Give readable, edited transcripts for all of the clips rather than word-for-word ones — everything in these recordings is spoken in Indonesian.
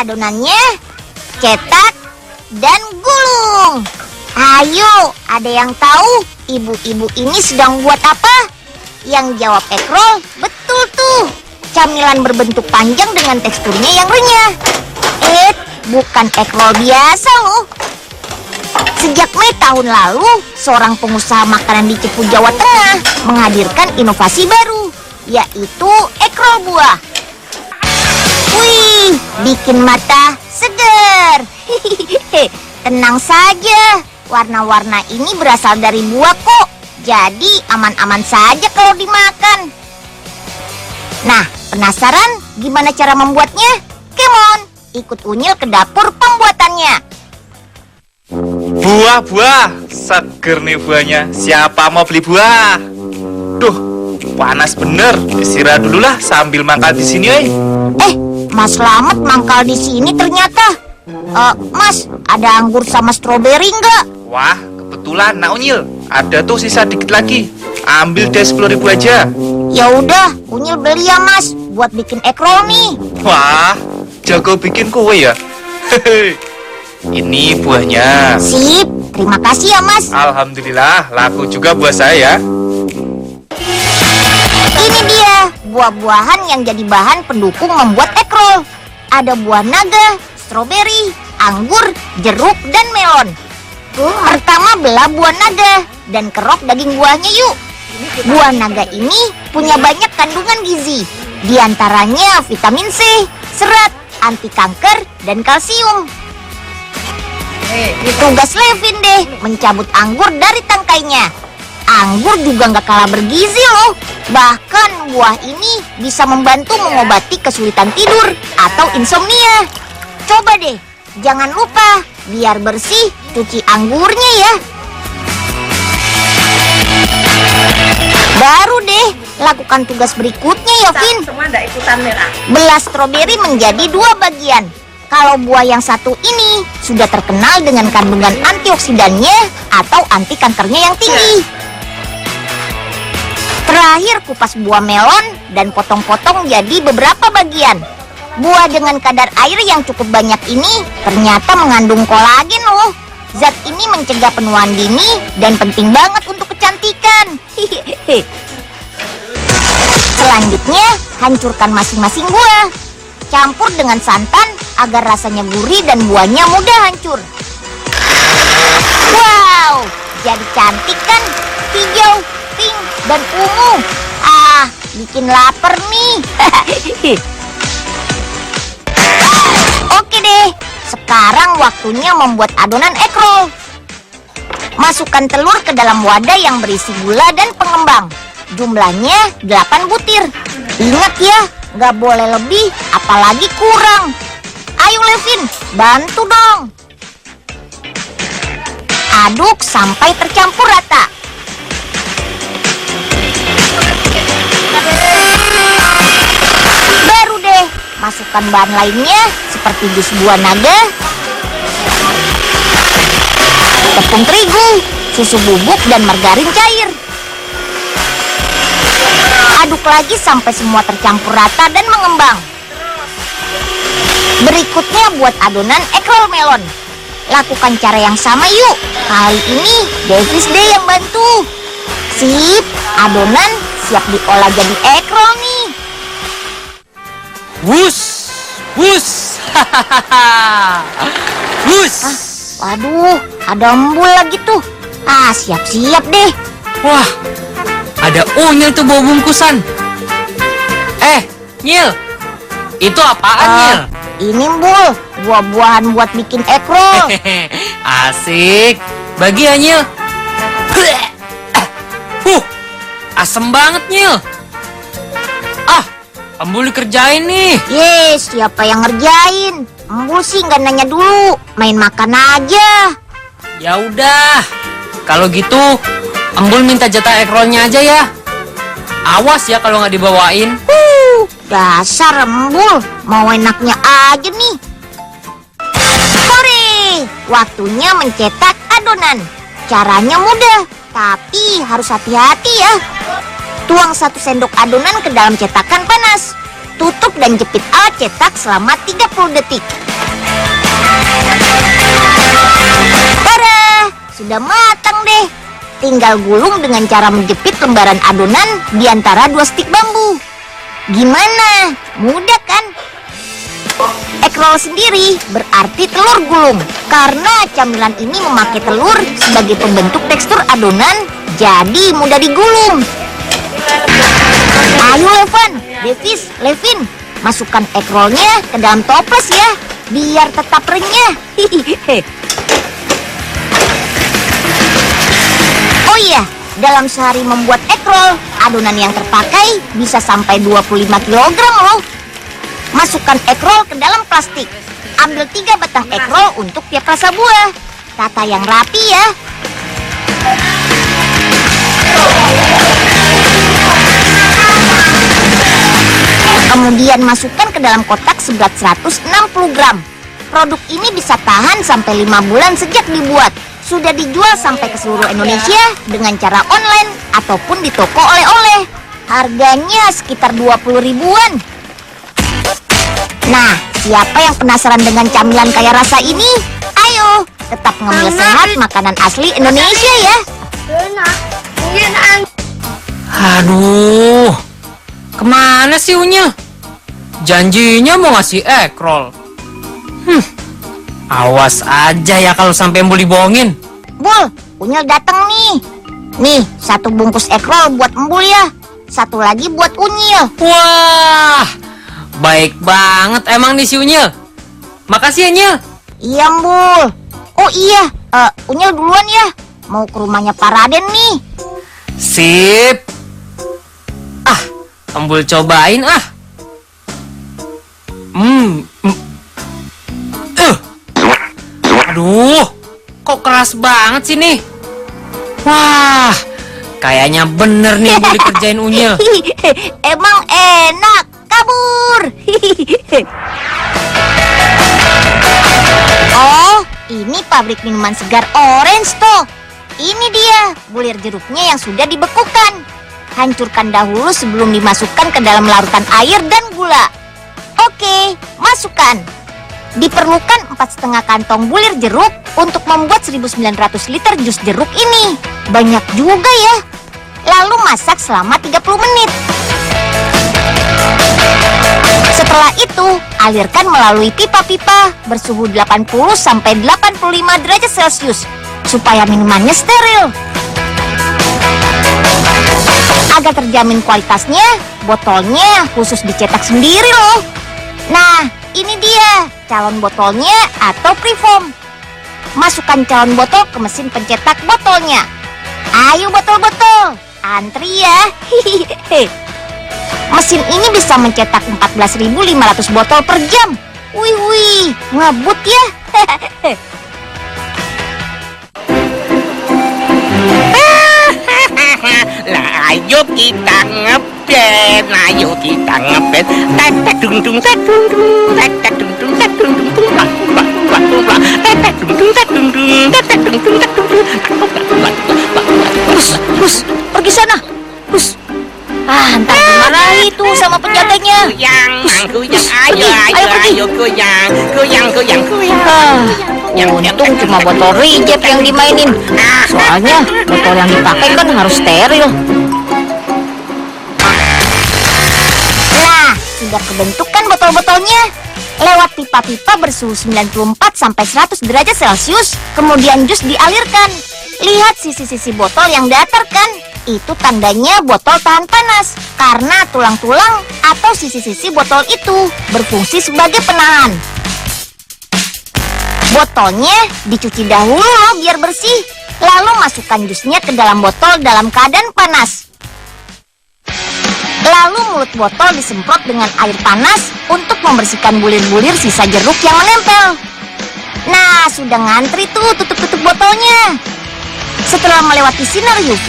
adonannya, cetak, dan gulung. Ayo, ada yang tahu ibu-ibu ini sedang buat apa? Yang jawab Ekrol, betul tuh. Camilan berbentuk panjang dengan teksturnya yang renyah. Bukan Ekrol biasa loh. Sejak Mei tahun lalu, seorang pengusaha makanan di Cepu, Jawa Tengah menghadirkan inovasi baru, yaitu Ekrol buah. Wih, bikin mata segar. Tenang saja, warna-warna ini berasal dari buah kok. Jadi aman-aman saja kalau dimakan. Nah, penasaran gimana cara membuatnya? Come on, ikut Unyil ke dapur pembuatannya. Buah-buah, seger nih buahnya. Siapa mau beli buah? Duh, panas bener. Istirahat dulu lah sambil mangkal di sini, oi. Mas Slamet mangkal di sini ternyata. Mas, ada anggur sama stroberi nggak? Wah, kebetulan, Nak Unyil. Ada tuh sisa dikit lagi. Ambil deh 10.000 aja. Ya udah, Unyil beli ya Mas, buat bikin Ekrol nih. Wah, jago bikin kue ya. Hehe. Ini buahnya. Sip, terima kasih ya Mas. Alhamdulillah, laku juga buah saya. Ini dia, buah-buahan yang jadi bahan pendukung membuat Ekrol. Ada buah naga, stroberi, anggur, jeruk, dan melon. Pertama belah buah naga dan kerok daging buahnya yuk. Buah naga ini punya banyak kandungan gizi. Di antaranya vitamin C, serat, anti kanker, dan kalsium. Tugas Levin deh mencabut anggur dari tangkainya. Anggur juga nggak kalah bergizi loh. Bahkan buah ini bisa membantu mengobati kesulitan tidur atau insomnia. Coba deh, jangan lupa biar bersih cuci anggurnya ya. Baru deh lakukan tugas berikutnya ya Vin. Belah stroberi menjadi 2 bagian. Kalau buah yang satu ini sudah terkenal dengan kandungan antioksidannya atau anti kankernya yang tinggi. Terakhir kupas buah melon dan potong-potong jadi beberapa bagian. Buah dengan kadar air yang cukup banyak ini ternyata mengandung kolagen loh. Zat ini mencegah penuaan dini dan penting banget untuk kecantikan. Selanjutnya, hancurkan masing-masing buah. Campur dengan santan agar rasanya gurih dan buahnya mudah hancur. Wow, jadi cantik kan? Hijau, pink, dan ungu. Bikin lapar nih. Oke deh, sekarang waktunya membuat adonan Ekrol. Masukkan telur ke dalam wadah yang berisi gula dan pengembang. Jumlahnya 8 butir. Ingat ya, nggak boleh lebih, apalagi kurang. Ayo Levin, bantu dong. Aduk sampai tercampur rata. Baru deh, masukkan bahan lainnya seperti jus buah naga, tepung terigu, susu bubuk, dan margarin cair. Aduk lagi sampai semua tercampur rata dan mengembang. Berikutnya buat adonan Ekrol melon. Lakukan cara yang sama yuk. Kali ini Davis deh yang bantu. Sip, adonan siap diolah jadi Ekrol nih. Wus, wus, hahaha, wus. Waduh, ada embul lagi tuh. Siap-siap deh. Wah, ada Unyil tuh bawa bungkusan. Nyil, itu apaan Nyil? Ini Embul, buah-buahan buat bikin Ekrol. Asik, bagi ya Nyil. Asem banget Nyil. Embul dikerjain nih. Yes, siapa yang ngerjain? Embul sih nggak nanya dulu, main makan aja. Ya udah, kalau gitu Embul minta jatah Ekrolnya aja ya. Awas ya kalau nggak dibawain. Dasar Embul, mau enaknya aja nih. Hore, waktunya mencetak adonan. Caranya mudah, tapi harus hati-hati ya. Tuang 1 sendok adonan ke dalam cetakan panas. Tutup dan jepit alat cetak selama 30 detik. sudah matang deh. Tinggal gulung dengan cara menjepit lembaran adonan di antara dua stik bambu. Gimana? Mudah kan? Egg roll sendiri berarti telur gulung. Karena camilan ini memakai telur sebagai pembentuk tekstur adonan, jadi mudah digulung. Ayo Evan, Davis, Levin, masukkan egg rollnya ke dalam toples ya, biar tetap renyah. Oh iya, dalam sehari membuat egg roll, adonan yang terpakai bisa sampai 25 kg loh. Masukkan egg roll ke dalam plastik. Ambil 3 batang egg roll untuk tiap rasa buah. Tata yang rapi ya. Kemudian masukkan ke dalam kotak seberat 160 gram. Produk ini bisa tahan sampai 5 bulan sejak dibuat. Sudah dijual sampai ke seluruh Indonesia dengan cara online ataupun di toko oleh-oleh. Harganya sekitar 20 ribuan. Nah, siapa yang penasaran dengan camilan kaya rasa ini? Ayo, tetap ngemil sehat makanan asli Indonesia ya. Aduh, kemana sih Unyil? Janjinya mau ngasih egg roll. Awas aja ya kalau sampai Embul dibohongin. Bul, Unyil datang nih. Nih, 1 bungkus egg roll buat Embul ya. 1 lagi buat Unyil. Wah, baik banget emang nih si Unyil. Makasih ya Nyil. Iya, Embul. Oh iya, Unyil duluan ya. Mau ke rumahnya Pak Raden nih. Sip. Embul cobain ah. Aduh, kok keras banget sih nih. Wah, kayaknya bener nih Embul dikerjain Unyil. Emang enak, kabur. Oh, ini pabrik minuman segar Orange toh. Ini dia, bulir jeruknya yang sudah dibekukan. Hancurkan dahulu sebelum dimasukkan ke dalam larutan air dan gula. Oke, masukkan. Diperlukan 4,5 kantong bulir jeruk untuk membuat 1900 liter jus jeruk ini. Banyak juga ya. Lalu masak selama 30 menit. Setelah itu, alirkan melalui pipa-pipa bersuhu 80 sampai 85 derajat Celcius supaya minumannya steril. Agar terjamin kualitasnya, botolnya khusus dicetak sendiri loh. Nah, ini dia calon botolnya atau preform. Masukkan calon botol ke mesin pencetak botolnya. Ayo botol-botol, antri ya. Mesin ini bisa mencetak 14.500 botol per jam. Wih, ngebut ya. Lah ayo kita ngeband, ayo kita ngeband. Tetek dung dung tek dung dung, tetek dung dung tek dung dung, tumplak tumplak tumplak tumplak. Tetek dung dung tek dung dung, tetek dung dung tek dung dung, tumplak tumplak tumplak. Bus, pergi sana. Bus. Ntar dimarahi itu sama penjaganya. Goyang, goyang, ayo goyang, goyang, goyang, goyang. Untung cuma botol reject yang dimainin. Soalnya botol yang dipakai kan harus steril. Nah, sudah kebentuk kan botol-botolnya. Lewat pipa-pipa bersuhu 94 sampai 100 derajat Celcius, kemudian jus dialirkan. Lihat sisi-sisi botol yang datar kan? Itu tandanya botol tahan panas. Karena tulang-tulang atau sisi-sisi botol itu berfungsi sebagai penahan. Botolnya dicuci dahulu loh biar bersih. Lalu masukkan jusnya ke dalam botol dalam keadaan panas. Lalu mulut botol disemprot dengan air panas untuk membersihkan bulir-bulir sisa jeruk yang menempel. Nah, sudah ngantri tuh tutup-tutup botolnya. Setelah melewati sinar UV,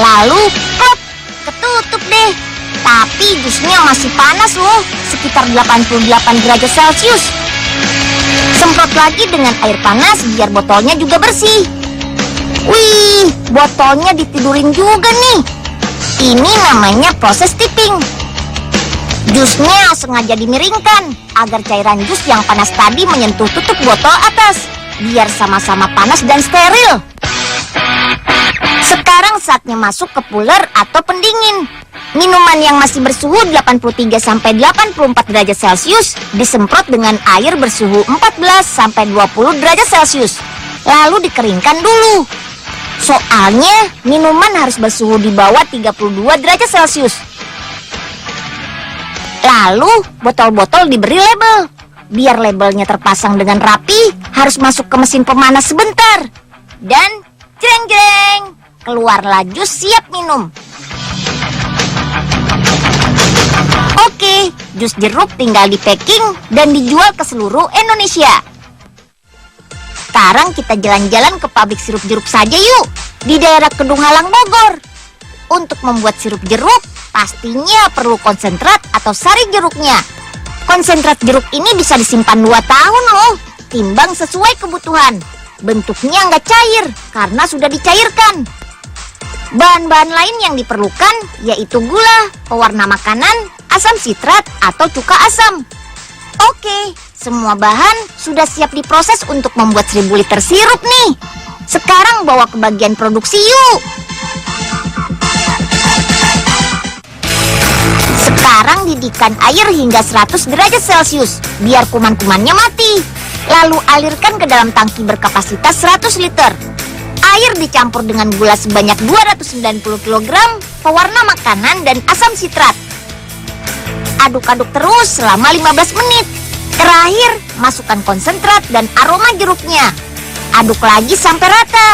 lalu klop, ketutup deh. Tapi jusnya masih panas loh, sekitar 88 derajat Celcius. Semprot lagi dengan air panas biar botolnya juga bersih. Wih, botolnya ditidurin juga nih. Ini namanya proses tipping. Jusnya sengaja dimiringkan agar cairan jus yang panas tadi menyentuh tutup botol atas, biar sama-sama panas dan steril. saatnya masuk ke cooler atau pendingin. Minuman yang masih bersuhu 83 sampai 84 derajat Celcius disemprot dengan air bersuhu 14 sampai 20 derajat Celcius. Lalu dikeringkan dulu. Soalnya minuman harus bersuhu di bawah 32 derajat Celcius. Lalu botol-botol diberi label. Biar labelnya terpasang dengan rapi, harus masuk ke mesin pemanas sebentar. Dan jreng-jreng, keluarlah jus siap minum. Oke, jus jeruk tinggal di packing dan dijual ke seluruh Indonesia. Sekarang kita jalan-jalan ke pabrik sirup jeruk saja yuk, di daerah Kedung Halang, Bogor. Untuk membuat sirup jeruk, pastinya perlu konsentrat atau sari jeruknya. Konsentrat jeruk ini bisa disimpan 2 tahun loh, timbang sesuai kebutuhan. Bentuknya nggak cair karena sudah dicairkan. Bahan-bahan lain yang diperlukan yaitu gula, pewarna makanan, asam sitrat atau cuka asam. Oke, semua bahan sudah siap diproses untuk membuat 1000 liter sirup nih. Sekarang bawa ke bagian produksi yuk. Sekarang didihkan air hingga 100 derajat Celcius biar kuman-kumannya mati. Lalu alirkan ke dalam tangki berkapasitas 100 liter. Air dicampur dengan gula sebanyak 290 kg, pewarna makanan dan asam sitrat. Aduk-aduk terus selama 15 menit. Terakhir, masukkan konsentrat dan aroma jeruknya. Aduk lagi sampai rata.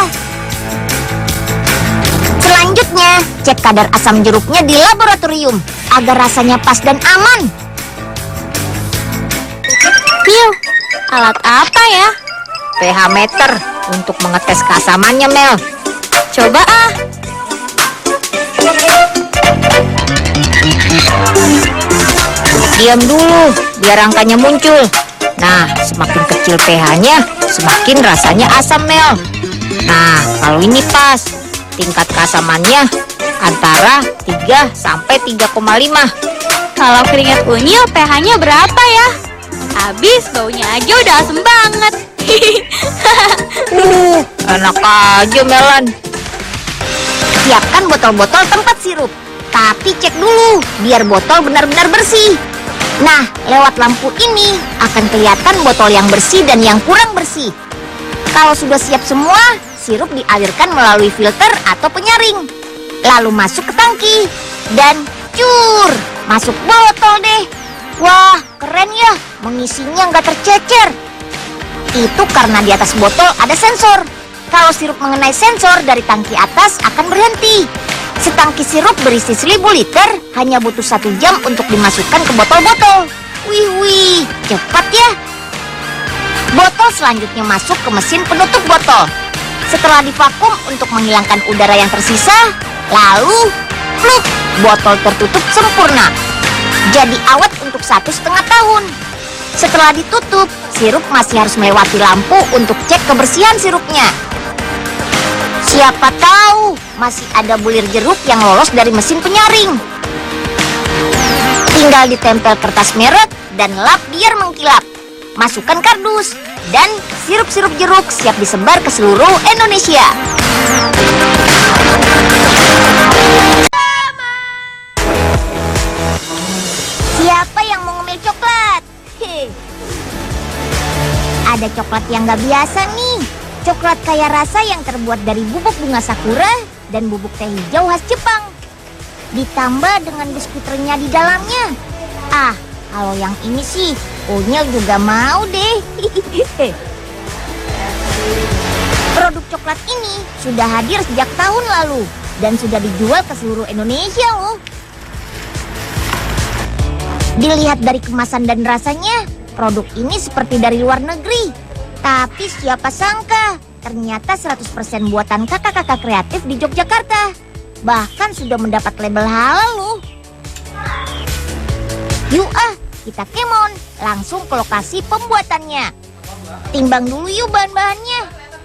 Selanjutnya, cek kadar asam jeruknya di laboratorium agar rasanya pas dan aman. Piu, alat apa ya? pH meter untuk mengetes keasamannya, Mel. Coba ah. Diam dulu, biar angkanya muncul. Nah, semakin kecil pH-nya, semakin rasanya asam, Mel. Nah, kalau ini pas. Tingkat keasamannya antara 3 sampai 3,5. Kalau keringat unyil pH-nya berapa ya? Habis baunya aja udah asem banget. Enak aja, Melan. Siapkan botol-botol tempat sirup. Tapi cek dulu, biar botol benar-benar bersih. Nah, lewat lampu ini akan kelihatan botol yang bersih dan yang kurang bersih. Kalau sudah siap semua, sirup dialirkan melalui filter atau penyaring. Lalu masuk ke tangki. Dan cur, masuk botol deh. Wah, keren ya, mengisinya nggak tercecer. Itu karena di atas botol ada sensor. Kalau sirup mengenai sensor dari tangki atas akan berhenti. Setangki sirup berisi 1000 liter hanya butuh 1 jam untuk dimasukkan ke botol-botol. Wih, cepat ya. Botol selanjutnya masuk ke mesin penutup botol. Setelah divakum untuk menghilangkan udara yang tersisa, lalu pluk, botol tertutup sempurna. Jadi awet untuk 1,5 tahun. Setelah ditutup, sirup masih harus melewati lampu untuk cek kebersihan sirupnya. Siapa tahu masih ada bulir jeruk yang lolos dari mesin penyaring. Tinggal ditempel kertas merek dan lap biar mengkilap. Masukkan kardus dan sirup-sirup jeruk siap disebar ke seluruh Indonesia. Siapa yang mau ngemil coklat? Ada coklat yang nggak biasa nih. Coklat kaya rasa yang terbuat dari bubuk bunga sakura dan bubuk teh hijau khas Jepang. Ditambah dengan biskuit renyah di dalamnya. Ah, kalau yang ini sih, Unyil juga mau deh. Produk coklat ini sudah hadir sejak tahun lalu dan sudah dijual ke seluruh Indonesia loh. Dilihat dari kemasan dan rasanya, produk ini seperti dari luar negeri. Tapi siapa sangka, ternyata 100% buatan kakak-kakak kreatif di Yogyakarta. Bahkan sudah mendapat label halal loh. Yuk kita kemon, langsung ke lokasi pembuatannya. Timbang dulu yuk bahan-bahannya.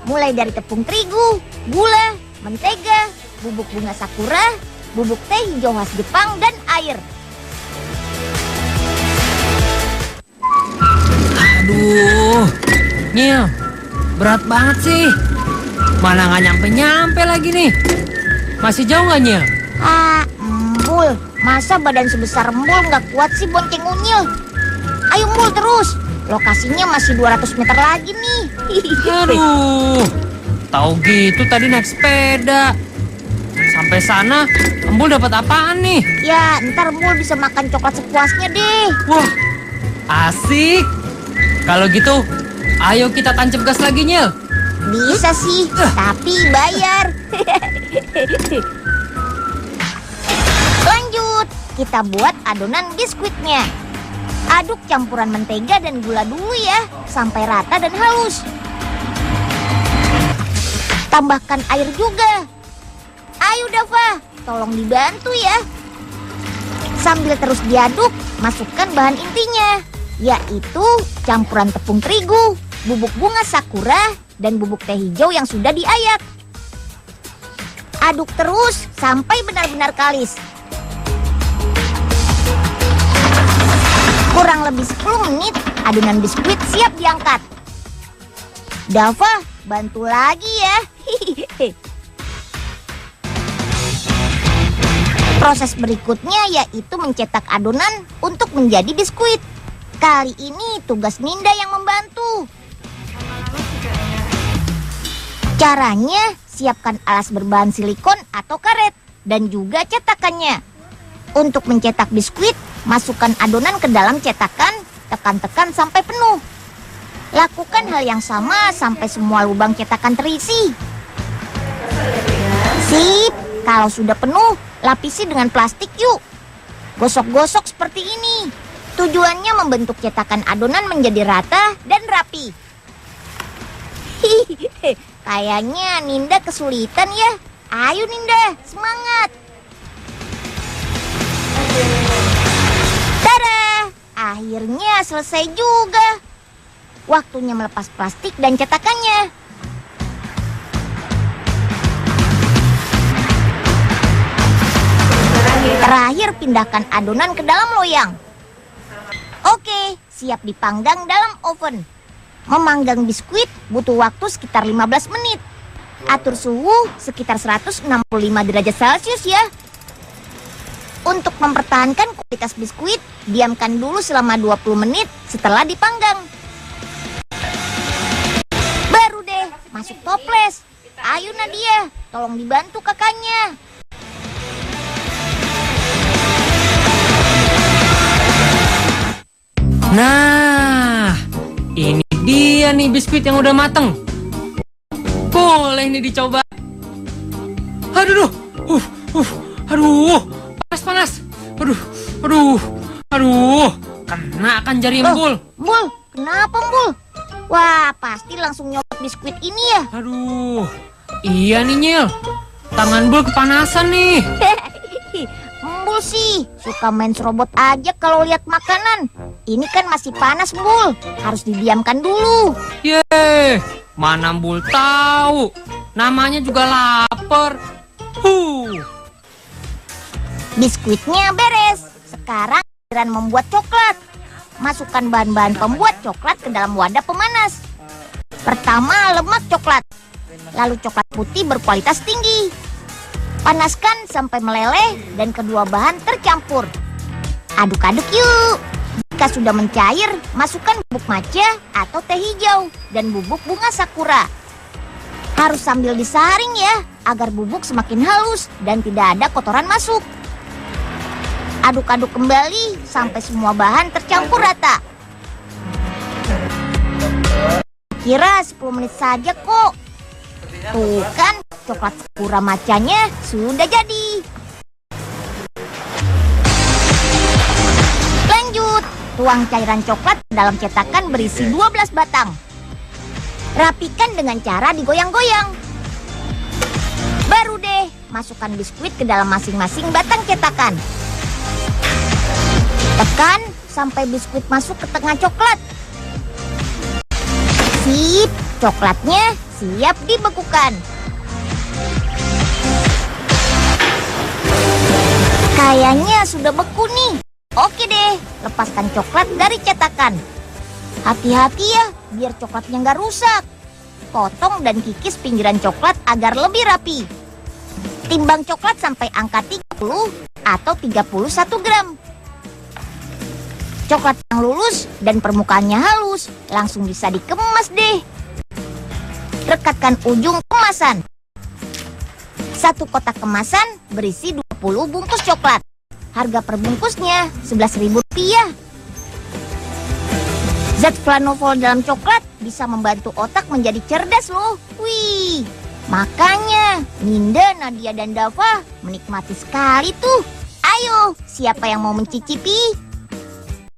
Mulai dari tepung terigu, gula, mentega, bubuk bunga sakura, bubuk teh hijau khas Jepang, dan air. Aduh, Nyil, berat banget sih. Mana nggak nyampe-nyampe lagi nih. Masih jauh nggak, Nyil? Embul, masa badan sebesar Embul nggak kuat sih bonceng Unyil? Ayo Embul terus, lokasinya masih 200 meter lagi nih. Aduh, tahu gitu tadi naik sepeda. Sampai sana, Embul dapat apaan nih? Ya, ntar Embul bisa makan coklat sepuasnya deh. Wah, asik. Kalau gitu, ayo kita tancap gas lagi, Nyil. Bisa sih, tapi bayar. Lanjut, kita buat adonan biskuitnya. Aduk campuran mentega dan gula dulu ya, sampai rata dan halus. Tambahkan air juga. Ayo Dava, tolong dibantu ya. Sambil terus diaduk, masukkan bahan intinya, yaitu campuran tepung terigu, bubuk bunga sakura, dan bubuk teh hijau yang sudah diayak. Aduk terus sampai benar-benar kalis. Kurang lebih 10 menit, adonan biskuit siap diangkat. Dava, bantu lagi ya. Proses berikutnya yaitu mencetak adonan untuk menjadi biskuit. Kali ini tugas Ninda yang membantu. Caranya, siapkan alas berbahan silikon atau karet dan juga cetakannya. Untuk mencetak biskuit, masukkan adonan ke dalam cetakan, tekan-tekan sampai penuh. Lakukan hal yang sama sampai semua lubang cetakan terisi. Sip, kalau sudah penuh, lapisi dengan plastik yuk. Gosok-gosok seperti ini. Tujuannya membentuk cetakan adonan menjadi rata dan rapi. Kayaknya Ninda kesulitan ya. Ayo Ninda, semangat. Tada! Akhirnya selesai juga. Waktunya melepas plastik dan cetakannya. Terakhir pindahkan adonan ke dalam loyang. Oke, siap dipanggang dalam oven. Memanggang biskuit butuh waktu sekitar 15 menit. Atur suhu sekitar 165 derajat Celcius ya. Untuk mempertahankan kualitas biskuit, diamkan dulu selama 20 menit setelah dipanggang. Baru deh, masuk toples. Ayo Nadia, tolong dibantu kakaknya. Nah, ini dia nih biskuit yang udah mateng. Boleh nih dicoba. Aduh, aduh, panas. Aduh, kena kan jari Embul. Embul, kenapa Embul? Wah, pasti langsung nyopot biskuit ini ya. Aduh, iya nih Nyil. Tangan Embul kepanasan nih. Embul sih suka main serobot aja kalau lihat makanan. Ini kan masih panas Embul, harus didiamkan dulu. Yeay, mana Embul tahu. Namanya juga lapar. Biskuitnya beres. Sekarang giliran membuat coklat. Masukkan bahan-bahan pembuat coklat ke dalam wadah pemanas. Pertama lemak coklat, lalu coklat putih berkualitas tinggi. Panaskan sampai meleleh dan kedua bahan tercampur. Aduk-aduk yuk. Jika sudah mencair, masukkan bubuk matcha atau teh hijau dan bubuk bunga sakura. Harus sambil disaring ya, agar bubuk semakin halus dan tidak ada kotoran masuk. Aduk-aduk kembali sampai semua bahan tercampur rata. Kira 10 menit saja kok. Tuh kan, coklat sakura matchanya sudah jadi. Lanjut, tuang cairan coklat ke dalam cetakan berisi 12 batang. Rapikan dengan cara digoyang-goyang. Baru deh, masukkan biskuit ke dalam masing-masing batang cetakan. Tekan sampai biskuit masuk ke tengah coklat. Sip, coklatnya siap dibekukan. Kayaknya sudah beku nih. Oke deh, lepaskan coklat dari cetakan. Hati-hati ya, biar coklatnya nggak rusak. Potong dan kikis pinggiran coklat agar lebih rapi. Timbang coklat sampai angka 30 atau 31 gram. Coklat yang lulus dan permukaannya halus langsung bisa dikemas deh. Rekatkan ujung kemasan. Satu kotak kemasan berisi 20 bungkus coklat. Harga per bungkusnya Rp11.000. Zat flanovol dalam coklat bisa membantu otak menjadi cerdas loh. Wih, makanya Ninda, Nadia, dan Dava menikmati sekali tuh. Ayo, siapa yang mau mencicipi?